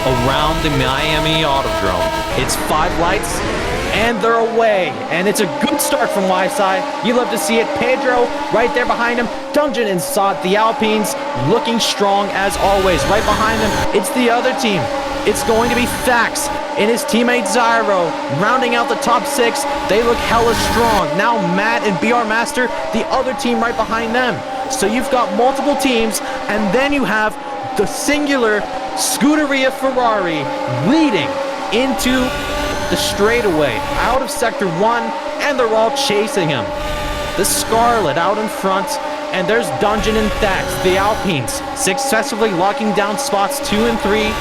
around the Miami Autodrome. It's 5 lights, and they're away. And it's a good start from Y-Side. You love to see it. Pedro right there behind him. Dungeon and Sot, the Alpines, looking strong as always. Right behind them, it's the other team. It's going to be Thax and his teammate Zyro rounding out the top 6. They look hella strong. Now Matt and BR Master, the other team right behind them. So you've got multiple teams, and then you have the singular Scuderia Ferrari leading into the straightaway out of Sector 1, and they're all chasing him. The Scarlet out in front, and there's Dungeon and Thax, the Alpines, successfully locking down spots 2 and 3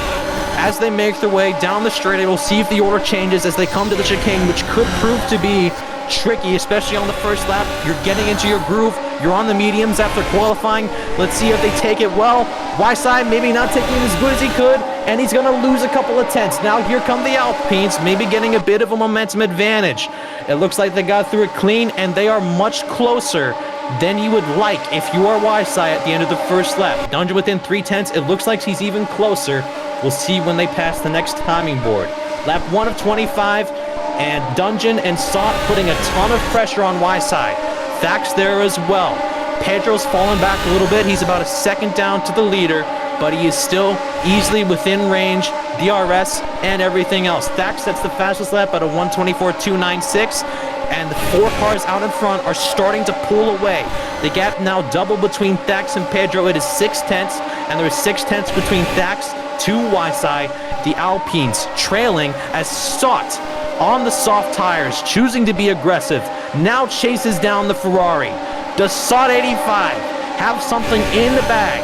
as they make their way down the straightaway. We'll see if the order changes as they come to the chicane, which could prove to be tricky, especially on the first lap. You're getting into your groove. You're on the mediums after qualifying. Let's see if they take it well. Y-Side maybe not taking it as good as he could, and he's going to lose a couple of tenths. Now here come the Alpines, maybe getting a bit of a momentum advantage. It looks like they got through it clean, and they are much closer than you would like if you are Y-Side at the end of the first lap. Dungeon within 3 tenths. It looks like he's even closer. We'll see when they pass the next timing board. Lap 1 of 25, and Dungeon and Sot putting a ton of pressure on Y-Side. Thax there as well. Pedro's fallen back a little bit. He's about a second down to the leader, but he is still easily within range, DRS, and everything else. Thax sets the fastest lap at a 1:24.296, and the 4 cars out in front are starting to pull away. The gap now double between Thax and Pedro. It is 6 tenths, and there is 6 tenths between Thax to Y-Side. The Alpines trailing as Sot on the soft tires, choosing to be aggressive, now chases down the Ferrari. Does Sot 85 have something in the bag?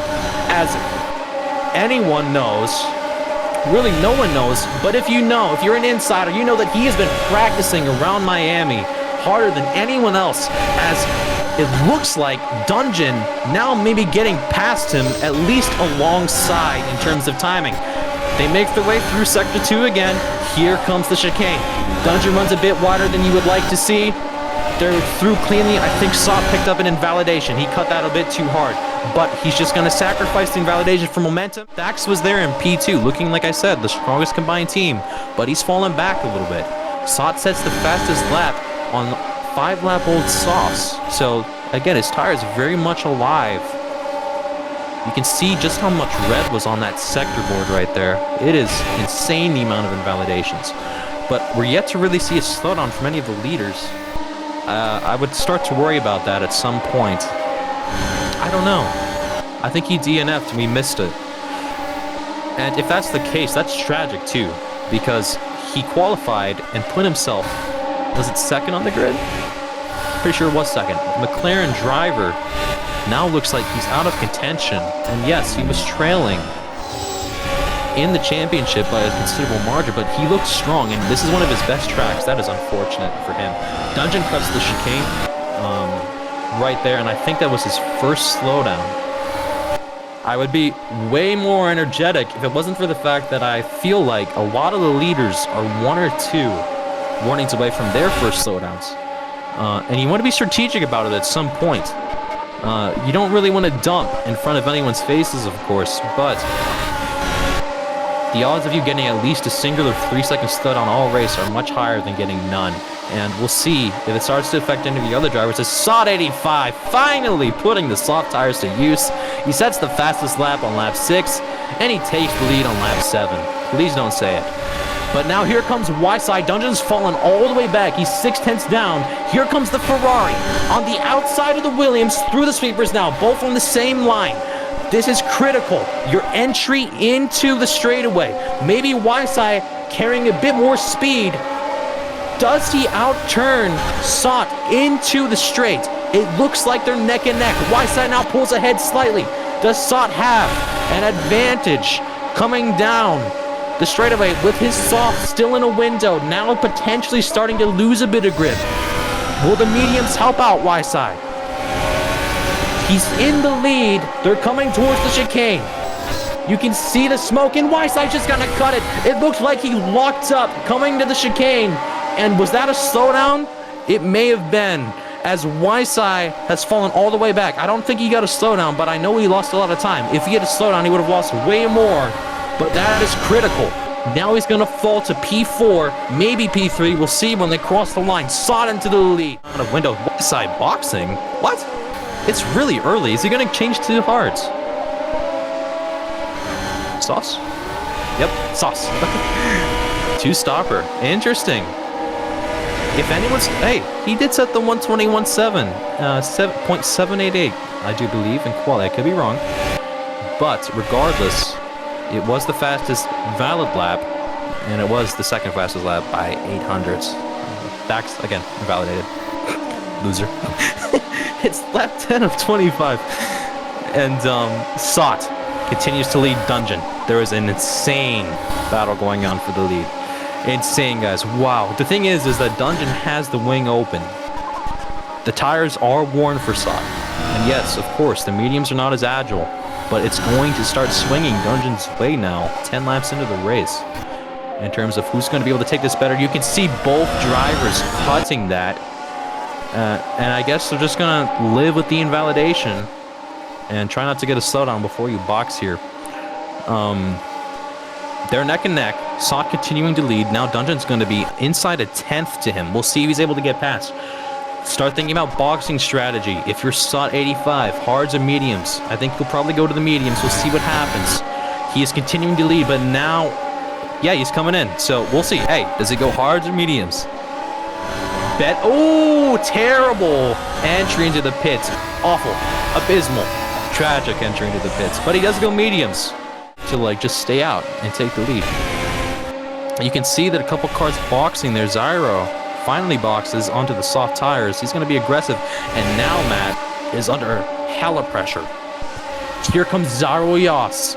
As anyone knows, really no one knows, but if you know, if you're an insider, you know that he has been practicing around Miami harder than anyone else, as it looks like Dungeon now maybe getting past him, at least alongside in terms of timing. They make their way through Sector 2 again. Here comes the chicane. Dungeon runs a bit wider than you would like to see. They're through cleanly. I think Sot picked up an invalidation. He cut that a bit too hard, but he's just going to sacrifice the invalidation for momentum. Thax was there in P2, looking, like I said, the strongest combined team, but he's fallen back a little bit. Sot sets the fastest lap on 5-lap-old softs. So, again, his tire is very much alive. You can see just how much red was on that sector board right there. It is insane, the amount of invalidations. But we're yet to really see a slowdown from any of the leaders. I would start to worry about that at some point. I don't know. I think he DNF'd and we missed it. And if that's the case, that's tragic too, because he qualified and put himself, was it second on the grid? Pretty sure it was second. McLaren driver now looks like he's out of contention. And yes, he was trailing in the championship by a considerable margin, but he looks strong, and this is one of his best tracks. That is unfortunate for him. Dungeon cuts the chicane right there, and I think that was his first slowdown. I would be way more energetic if it wasn't for the fact that I feel like a lot of the leaders are 1 or 2 warnings away from their first slowdowns. And you want to be strategic about it at some point. You don't really want to dump in front of anyone's faces, of course, but the odds of you getting at least a singular 3-second slowdown all race are much higher than getting none. And we'll see if it starts to affect any of the other drivers. As Sot 85 finally putting the soft tires to use. He sets the fastest lap on lap 6, and he takes the lead on lap 7. Please don't say it. But now here comes Y-Side. Dungeon's fallen all the way back. He's 6 tenths down. Here comes the Ferrari on the outside of the Williams through the sweepers now, both on the same line. This is critical. Your entry into the straightaway. Maybe Y-Side carrying a bit more speed. Does he outturn Sot into the straight? It looks like they're neck and neck. Y-Side now pulls ahead slightly. Does Sot have an advantage coming down the straightaway with his soft still in a window, now potentially starting to lose a bit of grip? Will the mediums help out Y-Side? He's in the lead. They're coming towards the chicane. You can see the smoke, and Y-Side just gonna cut it. It looks like he locked up coming to the chicane. And was that a slowdown? It may have been, as Y-Side has fallen all the way back. I don't think he got a slowdown, but I know he lost a lot of time. If he had a slowdown, he would have lost way more but that is critical. Now he's going to fall to P4, maybe P3. We'll see when they cross the line. Sot into the lead. Out of window, west side boxing? What? It's really early. Is he going to change to hards? Sauce? Yep, sauce. Two-stopper. Interesting. If anyone's... Hey, he did set the 121.7. 7.788, I do believe, in quality. I could be wrong. But regardless, it was the fastest valid lap, and it was the second fastest lap by 800ths. Dax, again, invalidated. Loser. It's lap 10 of 25. And Sot continues to lead Dungeon. There is an insane battle going on for the lead. Insane, guys. Wow. The thing is that Dungeon has the wing open. The tires are worn for Sot. And yes, of course, the mediums are not as agile, but it's going to start swinging Dungeon's way now, 10 laps into the race. In terms of who's going to be able to take this better, you can see both drivers cutting that. And I guess they're just going to live with the invalidation and try not to get a slowdown before you box here. They're neck and neck. Sot continuing to lead. Now Dungeon's going to be inside a 10th to him. We'll see if he's able to get past. Start thinking about boxing strategy. If you're Sot 85, hards or mediums, I think he'll probably go to the mediums. We'll see what happens. He is continuing to lead, but now, yeah, he's coming in. So we'll see. Hey, does he go hards or mediums? Bet. Oh, terrible entry into the pits. Awful. Abysmal. Tragic entry into the pits. But he does go mediums to, like, just stay out and take the lead. You can see that a couple cars boxing there. Zyro finally boxes onto the soft tires. He's going to be aggressive. And now Matt is under hella pressure. Here comes Zyro Yas.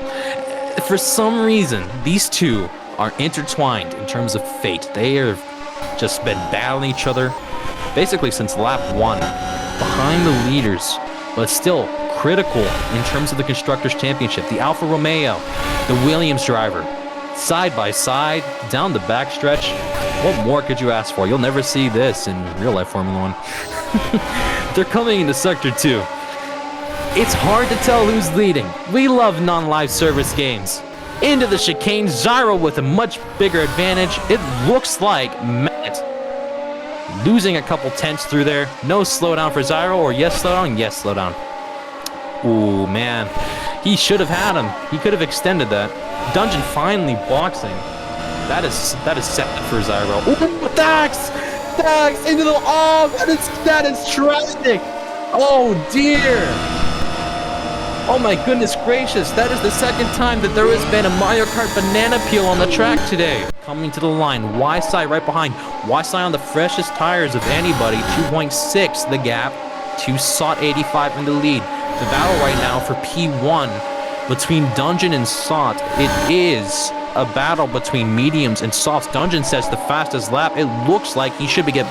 For some reason, these two are intertwined in terms of fate. They have just been battling each other basically since lap 1. Behind the leaders, but still critical in terms of the Constructors' Championship. The Alfa Romeo, the Williams driver, side by side, down the backstretch. What more could you ask for? You'll never see this in real-life Formula 1. They're coming into Sector 2. It's hard to tell who's leading. We love non-live service games. Into the chicane, Zyro with a much bigger advantage. It looks like Matt losing a couple tenths through there. No slowdown for Zyro, or yes slowdown? Yes slowdown. Ooh, man. He should have had him. He could have extended that. Dungeon finally boxing. That is set for Zyro. Ooh, Dax! Dax into the... Oh, that is tragic! Oh, dear! Oh my goodness gracious, that is the second time that there has been a Mario Kart banana peel on the track today. Coming to the line, Y-side right behind. Y-side on the freshest tires of anybody, 2.6 the gap to Sot 85 in the lead. The battle right now for P1 between Dungeon and Sot. It is a battle between mediums and softs. Dungeon sets the fastest lap. It looks like he should be getting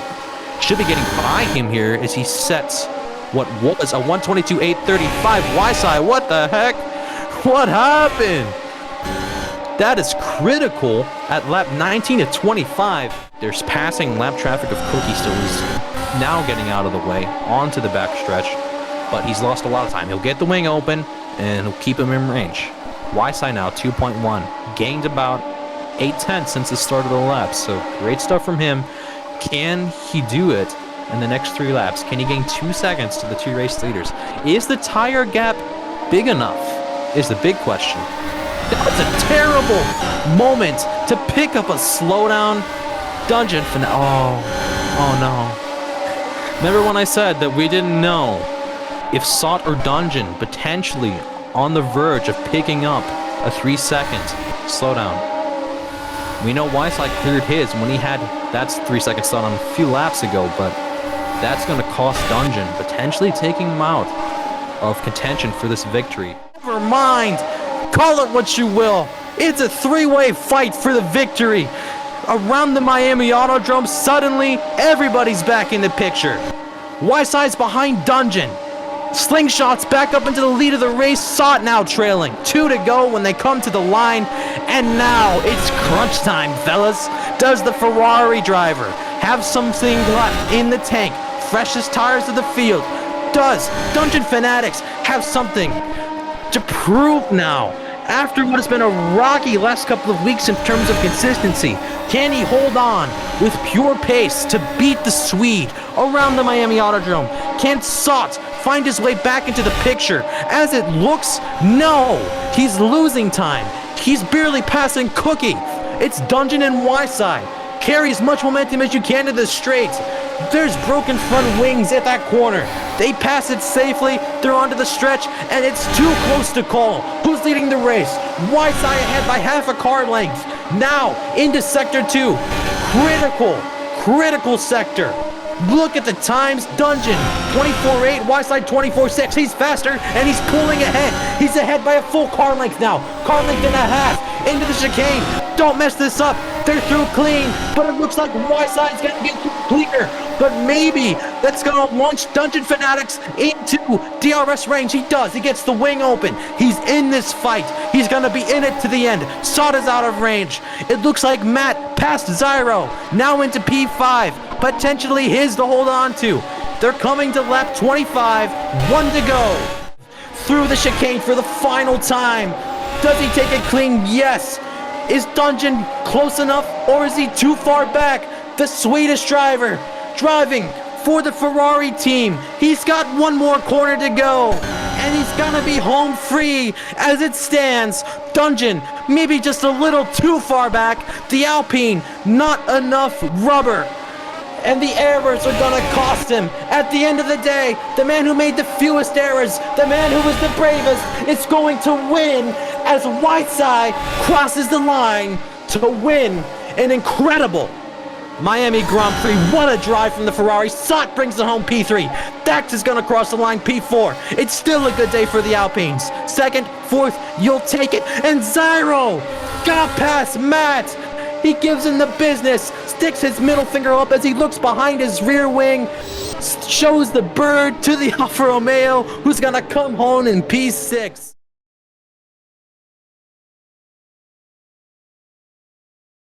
by him here as he sets what was a 122.835 Y-side. What the heck? What happened? That is critical at lap 19 to 25. There's passing lap traffic of Cookie still is now getting out of the way onto the backstretch, but he's lost a lot of time. He'll get the wing open and he'll keep him in range. Y-side now 2.1, gained about 8/10 since the start of the lap, so great stuff from him. Can he do it in the next 3 laps? Can he gain 2 seconds to the 2 race leaders? Is the tire gap big enough? Is the big question. That was a terrible moment to pick up a slowdown. Dungeon finale. Oh no. Remember when I said that we didn't know if Sot or Dungeon potentially on the verge of picking up a 3-second slowdown? We know Y-side cleared his when he had that's 3-second slowdown a few laps ago, but that's going to cost Dungeon, potentially taking him out of contention for this victory. Never mind! Call it what you will! It's a 3-way fight for the victory! Around the Miami Autodrome, suddenly, everybody's back in the picture. Y-side's behind Dungeon. Slingshots back up into the lead of the race. Sot now trailing. 2 to go when they come to the line. And now it's crunch time, fellas. Does the Ferrari driver have something left in the tank? Freshest tires of the field. Does Dungeon Fanatics have something to prove now After what has been a rocky last couple of weeks in terms of consistency, can he hold on with pure pace to beat the Swede around the Miami Autodrome? Can Sot find his way back into the picture? As it looks, no. He's losing time. He's barely passing Cookie. It's Dungeon and Y-Side. Carry as much momentum as you can to the straight. There's broken front wings at that corner. They pass it safely, they're onto the stretch, and it's too close to call. Who's leading the race? Y-Side ahead by half a car length. Now, into Sector 2. Critical sector. Look at the times. Dungeon, 24.8, Y-Side 24.6. He's faster, and he's pulling ahead. He's ahead by a full car length now. Car length and a half. Into the chicane. Don't mess this up. They're through clean, but it looks like Y-Side's gonna get clear. But maybe that's gonna launch Dungeon Fanatics into DRS range. He does. He gets the wing open. He's in this fight. He's gonna be in it to the end. Sot is out of range. It looks like Matt passed Zyro. Now into P5. Potentially his to hold on to. They're coming to lap 25. 1 to go. Through the chicane for the final time. Does he take it clean? Yes. Is Dungeon close enough, or is he too far back? The Swedish driver driving for the Ferrari team. He's got one more corner to go, and he's gonna be home free as it stands. Dungeon, maybe just a little too far back. The Alpine, not enough rubber. And the errors are gonna cost him. At the end of the day, the man who made the fewest errors, the man who was the bravest, is going to win as Y-Side crosses the line to win an incredible Miami Grand Prix. What a drive from the Ferrari. Sot brings it home P3. Dax is gonna cross the line P4. It's still a good day for the Alpines. Second, fourth, you'll take it. And Zyro got past Matt. He gives him the business, sticks his middle finger up as he looks behind his rear wing, shows the bird to the Alfa Romeo, who's gonna come home in P6.